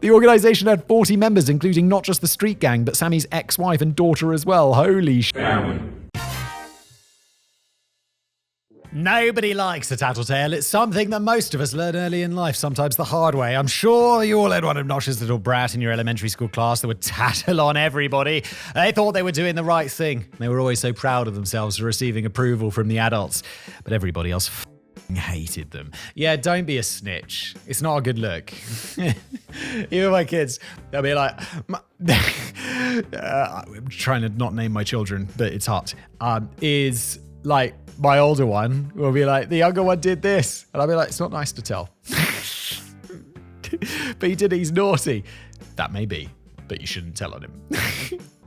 The organization had 40 members, including not just the street gang, but Sammy's ex-wife and daughter as well. Holy sh**. Nobody likes a tattletale. It's something that most of us learn early in life, sometimes the hard way. I'm sure you all had one obnoxious little brat in your elementary school class that would tattle on everybody. They thought they were doing the right thing. They were always so proud of themselves for receiving approval from the adults. But everybody else hated them. Yeah, don't be a snitch. It's not a good look. Even my kids, they'll be like, I'm trying to not name my children, but it's hot. Is like, my older one will be like, the younger one did this. And I'll be like, it's not nice to tell. But he did it, he's naughty. That may be, but you shouldn't tell on him.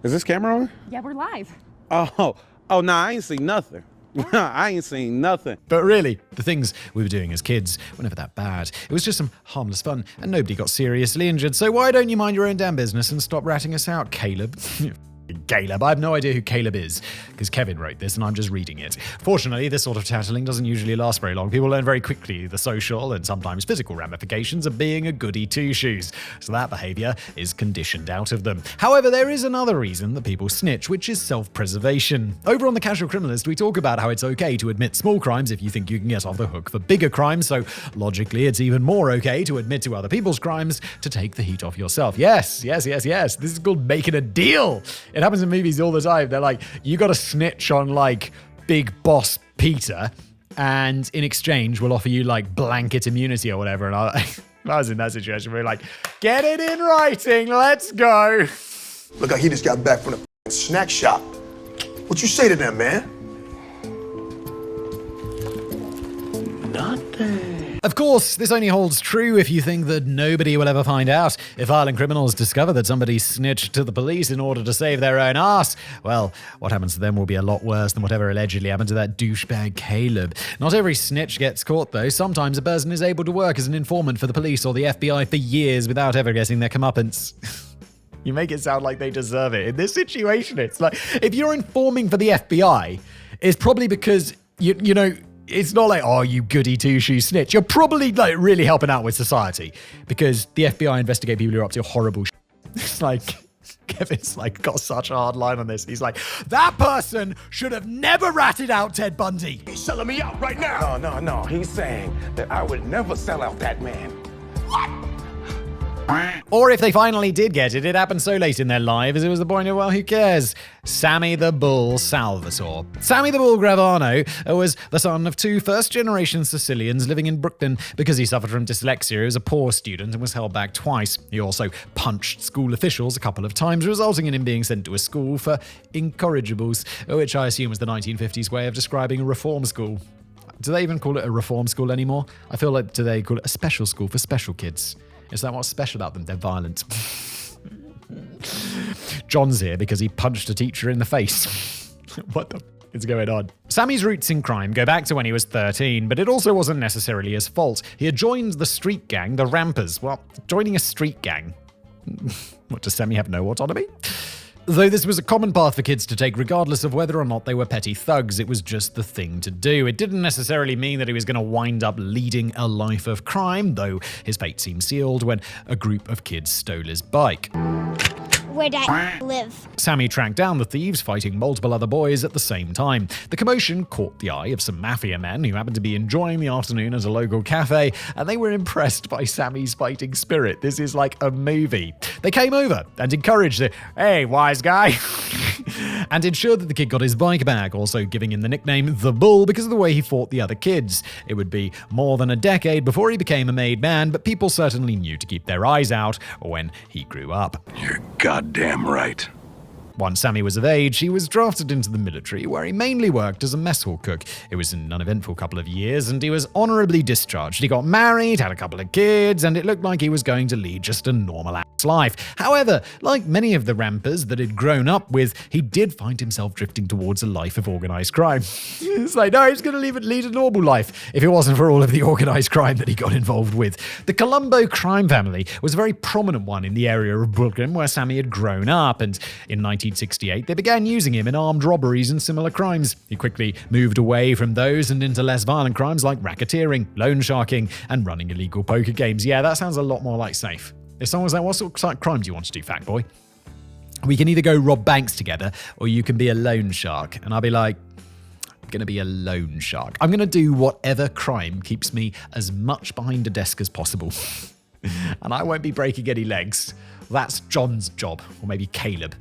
Is this camera on? Yeah, we're live. Oh, nah, I ain't seen nothing. I ain't seen nothing. But really, the things we were doing as kids were never that bad. It was just some harmless fun, and nobody got seriously injured. So why don't you mind your own damn business and stop ratting us out, Caleb? Caleb. I have no idea who Caleb is, because Kevin wrote this and I'm just reading it. Fortunately, this sort of tattling doesn't usually last very long. People learn very quickly the social and sometimes physical ramifications of being a goody two-shoes, so that behaviour is conditioned out of them. However, there is another reason that people snitch, which is self-preservation. Over on the Casual Criminalist, we talk about how it's okay to admit small crimes if you think you can get off the hook for bigger crimes, so logically it's even more okay to admit to other people's crimes to take the heat off yourself. Yes. This is called making a deal. It happens in movies all the time. They're like, you got to snitch on like Big Boss Peter, and in exchange we'll offer you like blanket immunity or whatever. And I was in that situation where we're like, get it in writing, let's go. Look like he just got back from the snack shop. What you say to them, man? Nothing. Of course, this only holds true if you think that nobody will ever find out. If violent criminals discover that somebody snitched to the police in order to save their own ass, well, what happens to them will be a lot worse than whatever allegedly happened to that douchebag Caleb. Not every snitch gets caught, though. Sometimes a person is able to work as an informant for the police or the FBI for years without ever getting their comeuppance. You make it sound like they deserve it. In this situation, it's like, if you're informing for the FBI, it's probably because, you know, it's not like, oh, you goody two-shoes snitch. You're probably like really helping out with society, because the FBI investigate people who are up to horrible shit. It's like, Kevin's like got such a hard line on this. He's like, that person should have never ratted out Ted Bundy. He's selling me out right now. No. He's saying that I would never sell out that man. What? Or if they finally did get it, it happened so late in their lives, it was the point of, well, who cares? Sammy the Bull Salvatore. Sammy the Bull Gravano was the son of two first-generation Sicilians living in Brooklyn. Because he suffered from dyslexia, he was a poor student and was held back twice. He also punched school officials a couple of times, resulting in him being sent to a school for incorrigibles, which I assume was the 1950s way of describing a reform school. Do they even call it a reform school anymore? I feel like today call it a special school for special kids. Is that what's special about them? They're violent. John's here because he punched a teacher in the face. What the f*** is going on? Sammy's roots in crime go back to when he was 13, but it also wasn't necessarily his fault. He had joined the street gang, the Rampers. Well, joining a street gang. What, does Sammy have no autonomy? Though this was a common path for kids to take regardless of whether or not they were petty thugs, it was just the thing to do. It didn't necessarily mean that he was going to wind up leading a life of crime, though his fate seemed sealed when a group of kids stole his bike. Where'd I live? Sammy tracked down the thieves, fighting multiple other boys at the same time. The commotion caught the eye of some Mafia men who happened to be enjoying the afternoon at a local cafe, and they were impressed by Sammy's fighting spirit. This is like a movie. They came over and encouraged it. Hey, wise guy. And ensured that the kid got his bike back, also giving him the nickname The Bull because of the way he fought the other kids. It would be more than a decade before he became a made man, but people certainly knew to keep their eyes out when he grew up. You're goddamn right. Once Sammy was of age, he was drafted into the military, where he mainly worked as a mess hall cook. It was an uneventful couple of years, and he was honorably discharged. He got married, had a couple of kids, and it looked like he was going to lead just a normal-ass life. However, like many of the Rampers that he'd grown up with, he did find himself drifting towards a life of organized crime. It's like, no, he's going to lead a normal life if it wasn't for all of the organized crime that he got involved with. The Colombo crime family was a very prominent one in the area of Brooklyn where Sammy had grown up, and in 1968, they began using him in armed robberies and similar crimes. He quickly moved away from those and into less violent crimes like racketeering, loan sharking, and running illegal poker games. Yeah, that sounds a lot more like safe. If someone was like, what sort of crime do you want to do, fat boy? We can either go rob banks together, or you can be a loan shark. And I'll be like, I'm going to be a loan shark. I'm going to do whatever crime keeps me as much behind a desk as possible. And I won't be breaking any legs. That's John's job. Or maybe Caleb.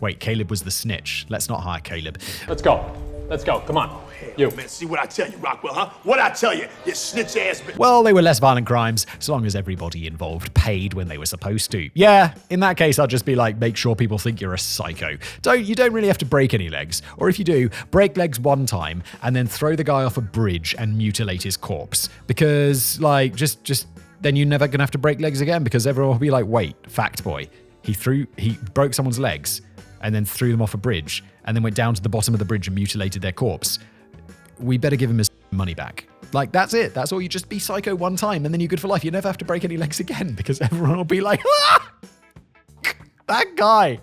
Wait, Caleb was the snitch. Let's not hire Caleb. Let's go. Let's go. Come on. You. Man, see what I tell you, Rockwell, huh? What I tell you, you snitch ass bitch. Well, they were less violent crimes, so long as everybody involved paid when they were supposed to. Yeah, in that case, I'll just be like, make sure people think you're a psycho. You don't really have to break any legs. Or if you do, break legs one time and then throw the guy off a bridge and mutilate his corpse. Because, like, just then you're never gonna have to break legs again, because everyone will be like, wait, fact boy, he broke someone's legs and then threw them off a bridge and then went down to the bottom of the bridge and mutilated their corpse. We better give him his money back. Like, that's it. That's all. You just be psycho one time and then you're good for life. You never have to break any legs again, because everyone will be like, ah! That guy.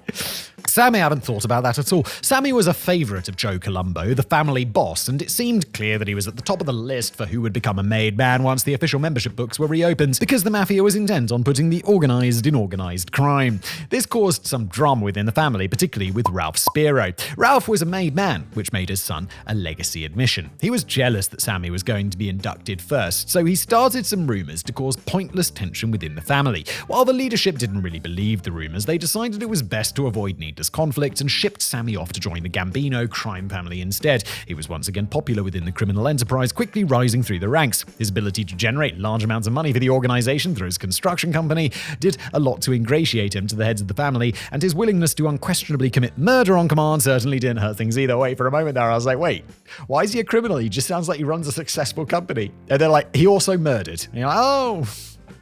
Sammy, I haven't thought about that at all. Sammy was a favourite of Joe Colombo, the family boss, and it seemed clear that he was at the top of the list for who would become a made man once the official membership books were reopened, because the Mafia was intent on putting the organised in organised crime. This caused some drama within the family, particularly with Ralph Spiro. Ralph was a made man, which made his son a legacy admission. He was jealous that Sammy was going to be inducted first, so he started some rumours to cause pointless tension within the family. While the leadership didn't really believe the rumours, they decided it was best to avoid needless conflict and shipped Sammy off to join the Gambino crime family instead. He was once again popular within the criminal enterprise, quickly rising through the ranks. His ability to generate large amounts of money for the organization through his construction company did a lot to ingratiate him to the heads of the family, and his willingness to unquestionably commit murder on command certainly didn't hurt things either. Wait, for a moment there, I was like, wait, why is he a criminal? He just sounds like he runs a successful company. And they're like, he also murdered. And you're like, oh,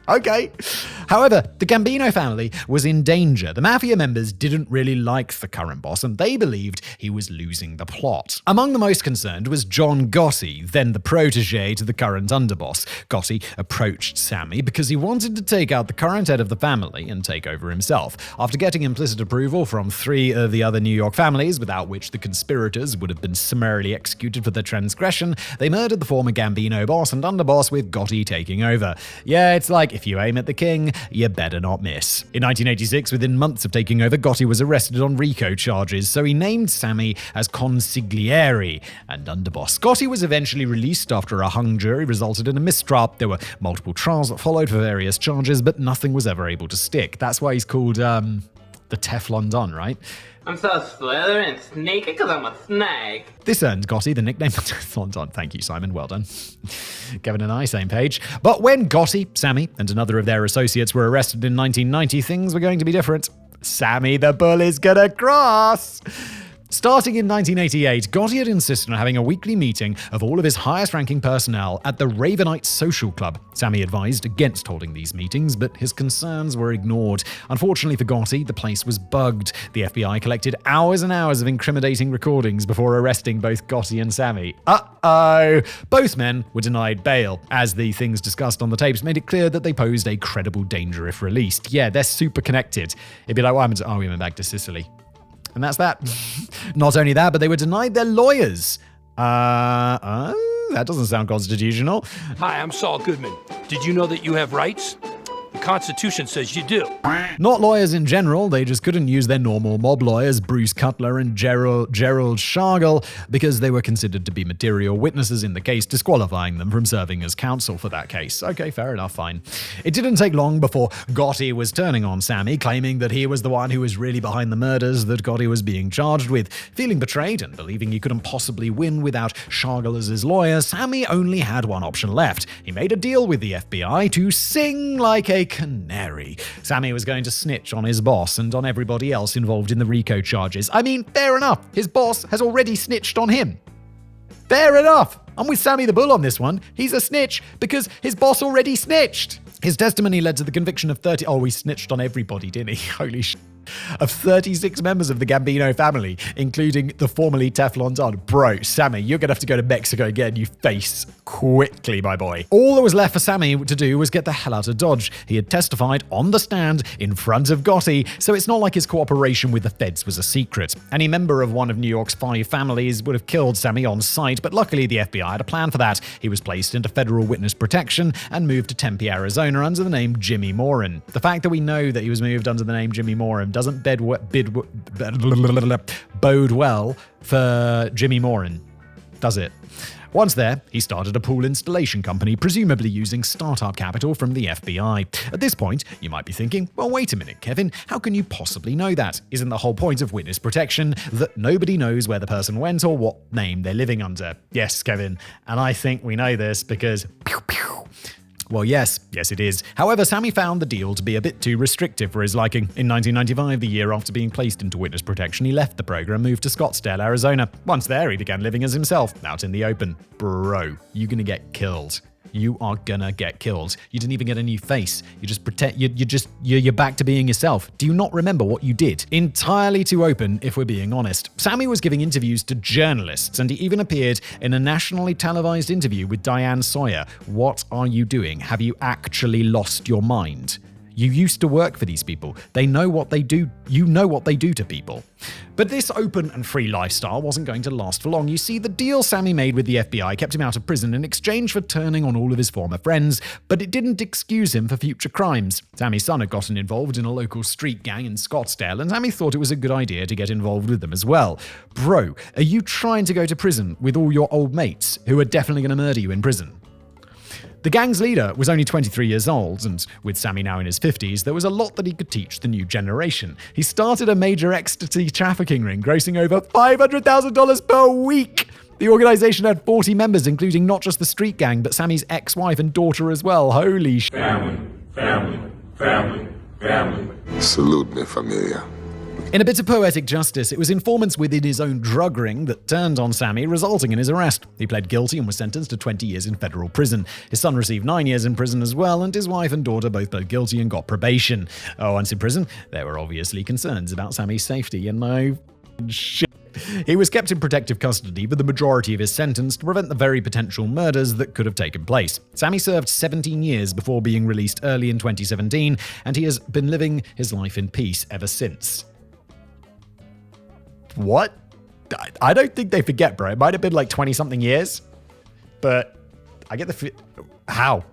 okay. However, the Gambino family was in danger. The Mafia members didn't really like the current boss, and they believed he was losing the plot. Among the most concerned was John Gotti, then the protege to the current underboss. Gotti approached Sammy because he wanted to take out the current head of the family and take over himself. After getting implicit approval from 3 of the other New York families, without which the conspirators would have been summarily executed for their transgression, they murdered the former Gambino boss and underboss, with Gotti taking over. Yeah, it's like, if you aim at the king, you better not miss. In 1986, within months of taking over, Gotti was arrested on RICO charges, so he named Sammy as consigliere and underboss. Gotti was eventually released after a hung jury resulted in a mistrial. There were multiple trials that followed for various charges, but nothing was ever able to stick. That's why he's called, the Teflon Don, right? I'm so slither and sneaky because I'm a snake. This earned Gotti the nickname Teflon Don. Thank you, Simon. Well done. Kevin and I, same page. But when Gotti, Sammy, and another of their associates were arrested in 1990, things were going to be different. Sammy the Bull is gonna cross! Starting in 1988, Gotti had insisted on having a weekly meeting of all of his highest-ranking personnel at the Ravenite Social Club. Sammy advised against holding these meetings, but his concerns were ignored. Unfortunately for Gotti, the place was bugged. The FBI collected hours and hours of incriminating recordings before arresting both Gotti and Sammy. Uh-oh! Both men were denied bail, as the things discussed on the tapes made it clear that they posed a credible danger if released. Yeah, they're super connected. It'd be like, what happened to... we went back to Sicily. And that's that. Not only that, but they were denied their lawyers. That doesn't sound constitutional. Hi, I'm Saul Goodman. Did you know that you have rights? The Constitution says you do. Not lawyers in general, they just couldn't use their normal mob lawyers, Bruce Cutler and Gerald Shargel, because they were considered to be material witnesses in the case, disqualifying them from serving as counsel for that case. Okay, fair enough, fine. It didn't take long before Gotti was turning on Sammy, claiming that he was the one who was really behind the murders that Gotti was being charged with. Feeling betrayed and believing he couldn't possibly win without Shargel as his lawyer, Sammy only had one option left. He made a deal with the FBI to sing like a canary. Sammy was going to snitch on his boss and on everybody else involved in the RICO charges. I mean, fair enough. His boss has already snitched on him. Fair enough. I'm with Sammy the Bull on this one. He's a snitch because his boss already snitched. His testimony led to the conviction of 30... he snitched on everybody, didn't he? Holy sh**. of 36 members of the Gambino family, including the formerly Teflon Don. Bro, Sammy, you're going to have to go to Mexico again, you face, quickly, my boy. All that was left for Sammy to do was get the hell out of Dodge. He had testified on the stand in front of Gotti, so it's not like his cooperation with the feds was a secret. Any member of one of New York's 5 families would have killed Sammy on sight, but luckily the FBI had a plan for that. He was placed into federal witness protection and moved to Tempe, Arizona under the name Jimmy Morin. The fact that we know that he was moved under the name Jimmy Morin doesn't bode well for Jimmy Morin, does it? Once there, he started a pool installation company, presumably using startup capital from the FBI. At this point, you might be thinking, well, wait a minute, Kevin, how can you possibly know that? Isn't the whole point of witness protection that nobody knows where the person went or what name they're living under? Yes, Kevin, and I think we know this because... Pew, pew. Well, yes it is. However, Sammy found the deal to be a bit too restrictive for his liking. In 1995, the year after being placed into witness protection, he left the program, moved to Scottsdale, Arizona. Once there, he began living as himself, out in the open. Bro, you're gonna get killed. You are gonna get killed. You didn't even get a new face. You just pretend you're back to being yourself. Do you not remember what you did? Entirely too open, if we're being honest. Sammy was giving interviews to journalists, and he even appeared in a nationally televised interview with Diane Sawyer. What are you doing? Have you actually lost your mind? You used to work for these people. They know what they do. You know what they do to people. But this open and free lifestyle wasn't going to last for long. You see, the deal Sammy made with the FBI kept him out of prison in exchange for turning on all of his former friends, but it didn't excuse him for future crimes. Sammy's son had gotten involved in a local street gang in Scottsdale, and Sammy thought it was a good idea to get involved with them as well. Bro, are you trying to go to prison with all your old mates who are definitely going to murder you in prison? The gang's leader was only 23 years old, and with Sammy now in his 50s, there was a lot that he could teach the new generation. He started a major ecstasy trafficking ring, grossing over $500,000 per week. The organization had 40 members, including not just the street gang, but Sammy's ex-wife and daughter as well. Holy sh**. Family. Salute me, familia. In a bit of poetic justice, it was informants within his own drug ring that turned on Sammy, resulting in his arrest. He pled guilty and was sentenced to 20 years in federal prison. His son received 9 years in prison as well, and his wife and daughter both pled guilty and got probation. Once in prison, there were obviously concerns about Sammy's safety, and no shit. He was kept in protective custody for the majority of his sentence to prevent the very potential murders that could have taken place. Sammy served 17 years before being released early in 2017, and he has been living his life in peace ever since. What? I don't think they forget, bro. It might have been like 20-something years, but I get the... How?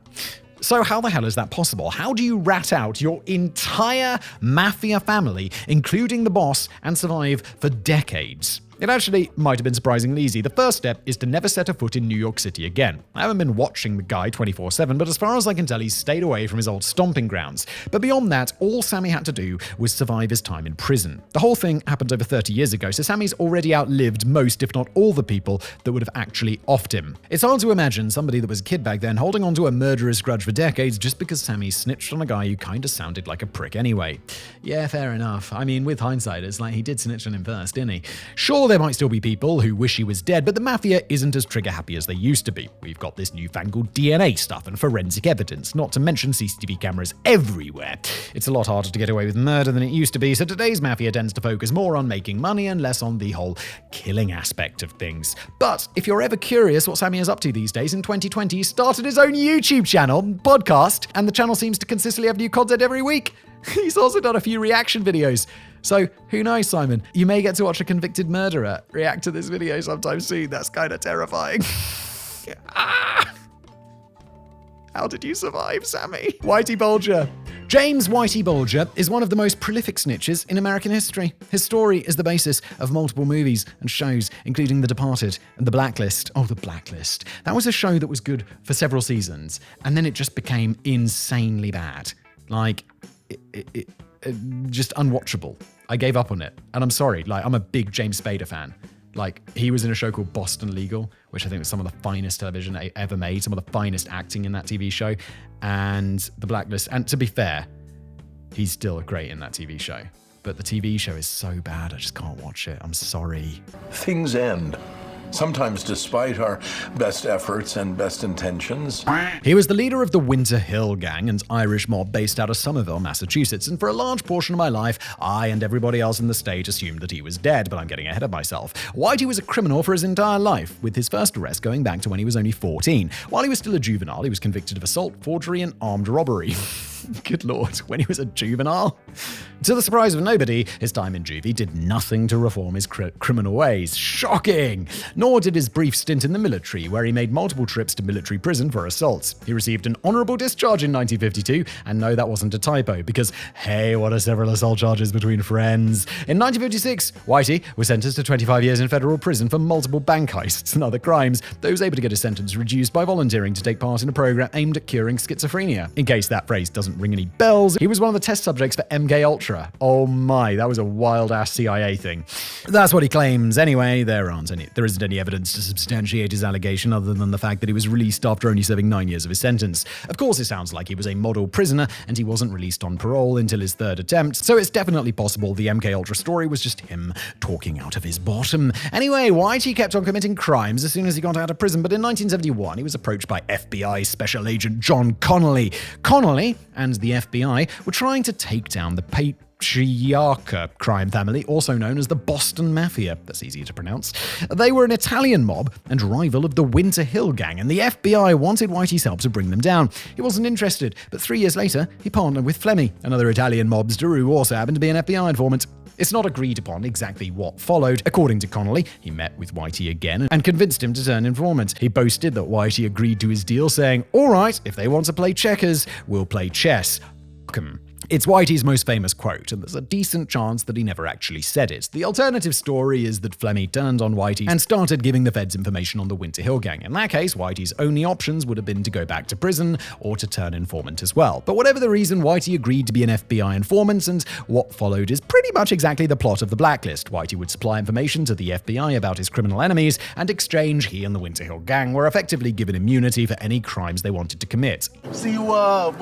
So how the hell is that possible? How do you rat out your entire Mafia family, including the boss, and survive for decades? It actually might have been surprisingly easy. The first step is to never set a foot in New York City again. I haven't been watching the guy 24/7, but as far as I can tell, he's stayed away from his old stomping grounds. But beyond that, all Sammy had to do was survive his time in prison. The whole thing happened over 30 years ago, so Sammy's already outlived most, if not all, the people that would have actually offed him. It's hard to imagine somebody that was a kid back then holding on to a murderous grudge for decades just because Sammy snitched on a guy who kinda sounded like a prick anyway. Yeah, fair enough. I mean, with hindsight, it's like he did snitch on him first, didn't he? Sure, there might still be people who wish he was dead, but the Mafia isn't as trigger-happy as they used to be. We've got this newfangled DNA stuff and forensic evidence, not to mention CCTV cameras everywhere. It's a lot harder to get away with murder than it used to be, so today's Mafia tends to focus more on making money and less on the whole killing aspect of things. But if you're ever curious what Sammy is up to these days, in 2020 he started his own YouTube channel, podcast, and the channel seems to consistently have new content every week. He's also done a few reaction videos. So, who knows, Simon? You may get to watch a convicted murderer react to this video sometime soon. That's kind of terrifying. How did you survive, Sammy? Whitey Bulger. James Whitey Bulger is one of the most prolific snitches in American history. His story is the basis of multiple movies and shows, including The Departed and The Blacklist. Oh, The Blacklist. That was a show that was good for several seasons, and then it just became insanely bad. Like, it just unwatchable. I gave up on it, and I'm sorry. Like, I'm a big James Spader fan. Like, he was in a show called Boston Legal, which I think was some of the finest television ever made, some of the finest acting in that TV show, and The Blacklist. And to be fair, he's still great in that TV show. But the TV show is so bad, I just can't watch it. I'm sorry. Things end sometimes despite our best efforts and best intentions. He was the leader of the Winter Hill Gang, an Irish mob based out of Somerville, Massachusetts, and for a large portion of my life, I and everybody else in the state assumed that he was dead, but I'm getting ahead of myself. Whitey was a criminal for his entire life, with his first arrest going back to when he was only 14. While he was still a juvenile, he was convicted of assault, forgery, and armed robbery. Good lord, when he was a juvenile? To the surprise of nobody, his time in juvie did nothing to reform his criminal ways. Shocking! Nor did his brief stint in the military, where he made multiple trips to military prison for assaults. He received an honorable discharge in 1952, and no, that wasn't a typo, because hey, what are several assault charges between friends? In 1956, Whitey was sentenced to 25 years in federal prison for multiple bank heists and other crimes, though he was able to get his sentence reduced by volunteering to take part in a program aimed at curing schizophrenia. In case that phrase doesn't ring any bells, he was one of the test subjects for MK Ultra. Oh my, that was a wild-ass CIA thing. That's what he claims. Anyway, there isn't any evidence to substantiate his allegation other than the fact that he was released after only serving 9 years of his sentence. Of course, it sounds like he was a model prisoner and he wasn't released on parole until his third attempt, so it's definitely possible the MK Ultra story was just him talking out of his bottom. Anyway, Whitey kept on committing crimes as soon as he got out of prison, but in 1971 he was approached by FBI Special Agent John Connolly. Connolly and the FBI were trying to take down the Patriarca crime family, also known as the Boston Mafia. That's easier to pronounce. They were an Italian mob and rival of the Winter Hill Gang, and the FBI wanted Whitey's help to bring them down. He wasn't interested, but 3 years later, he partnered with Flemmy, another Italian mobster who also happened to be an FBI informant. It's not agreed upon exactly what followed. According to Connolly, he met with Whitey again and convinced him to turn informant. He boasted that Whitey agreed to his deal, saying, "All right, if they want to play checkers, we'll play chess." It's Whitey's most famous quote, and there's a decent chance that he never actually said it. The alternative story is that Flemmy turned on Whitey and started giving the feds information on the Winter Hill Gang. In that case, Whitey's only options would have been to go back to prison or to turn informant as well. But whatever the reason, Whitey agreed to be an FBI informant, and what followed is pretty much exactly the plot of The Blacklist. Whitey would supply information to the FBI about his criminal enemies, and exchange, he and the Winter Hill Gang were effectively given immunity for any crimes they wanted to commit. See you,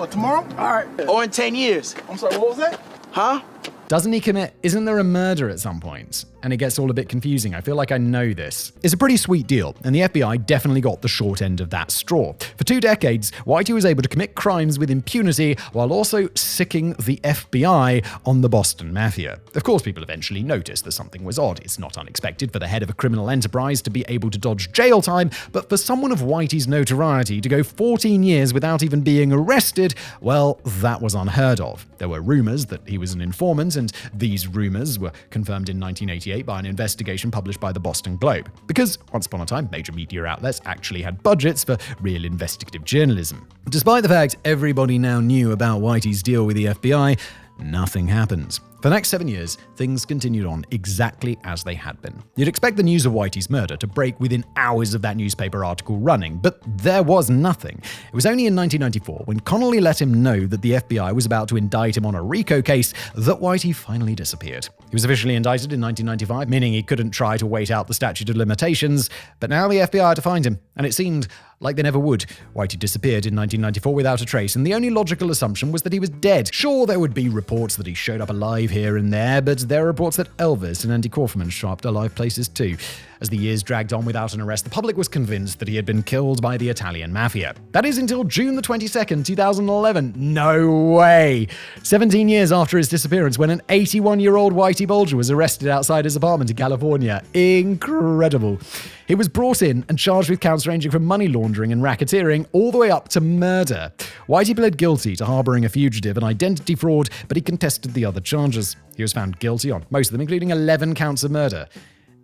tomorrow? All right. Or in 10 years. I'm sorry, what was that? Huh? Doesn't he commit? Isn't there a murder at some point? And it gets all a bit confusing. I feel like I know this. It's a pretty sweet deal, and the FBI definitely got the short end of that straw. For 2 decades, Whitey was able to commit crimes with impunity while also sicking the FBI on the Boston Mafia. Of course, people eventually noticed that something was odd. It's not unexpected for the head of a criminal enterprise to be able to dodge jail time, but for someone of Whitey's notoriety to go 14 years without even being arrested, well, that was unheard of. There were rumors that he was an informant, and these rumors were confirmed in 1988 by an investigation published by the Boston Globe. Because, once upon a time, major media outlets actually had budgets for real investigative journalism. Despite the fact everybody now knew about Whitey's deal with the FBI, nothing happened. For the next 7 years, things continued on exactly as they had been. You'd expect the news of Whitey's murder to break within hours of that newspaper article running, but there was nothing. It was only in 1994, when Connolly let him know that the FBI was about to indict him on a RICO case, that Whitey finally disappeared. He was officially indicted in 1995, meaning he couldn't try to wait out the statute of limitations, but now the FBI had to find him, and it seemed like they never would. Whitey disappeared in 1994 without a trace, and the only logical assumption was that he was dead. Sure, there would be reports that he showed up alive here and there, but there are reports that Elvis and Andy Kaufman showed up alive places too. As the years dragged on without an arrest, the public was convinced that he had been killed by the Italian Mafia. That is until June the 22nd, 2011. No way! 17 years after his disappearance, when an 81-year-old Whitey Bulger was arrested outside his apartment in California. Incredible. He was brought in and charged with counts ranging from money laundering and racketeering all the way up to murder. Whitey pled guilty to harboring a fugitive and identity fraud, but he contested the other charges. He was found guilty on most of them, including 11 counts of murder.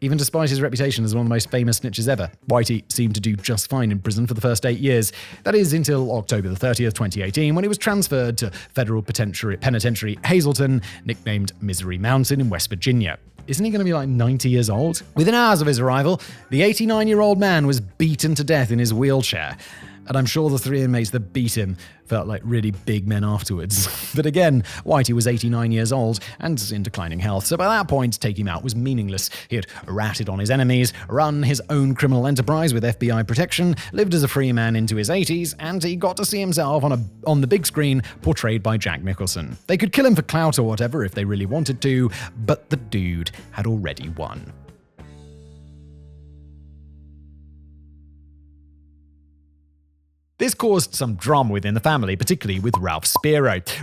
Even despite his reputation as one of the most famous snitches ever, Whitey seemed to do just fine in prison for the first 8 years. That is until October the 30th, 2018, when he was transferred to federal penitentiary Hazleton, nicknamed Misery Mountain in West Virginia. Isn't he going to be like 90 years old? Within hours of his arrival, the 89-year-old man was beaten to death in his wheelchair. And I'm sure the 3 inmates that beat him felt like really big men afterwards. But again, Whitey was 89 years old and in declining health, so by that point, taking him out was meaningless. He had ratted on his enemies, run his own criminal enterprise with FBI protection, lived as a free man into his 80s, and he got to see himself on the big screen portrayed by Jack Nicholson. They could kill him for clout or whatever if they really wanted to, but the dude had already won. This caused some drama within the family, particularly with Ralph Spiro.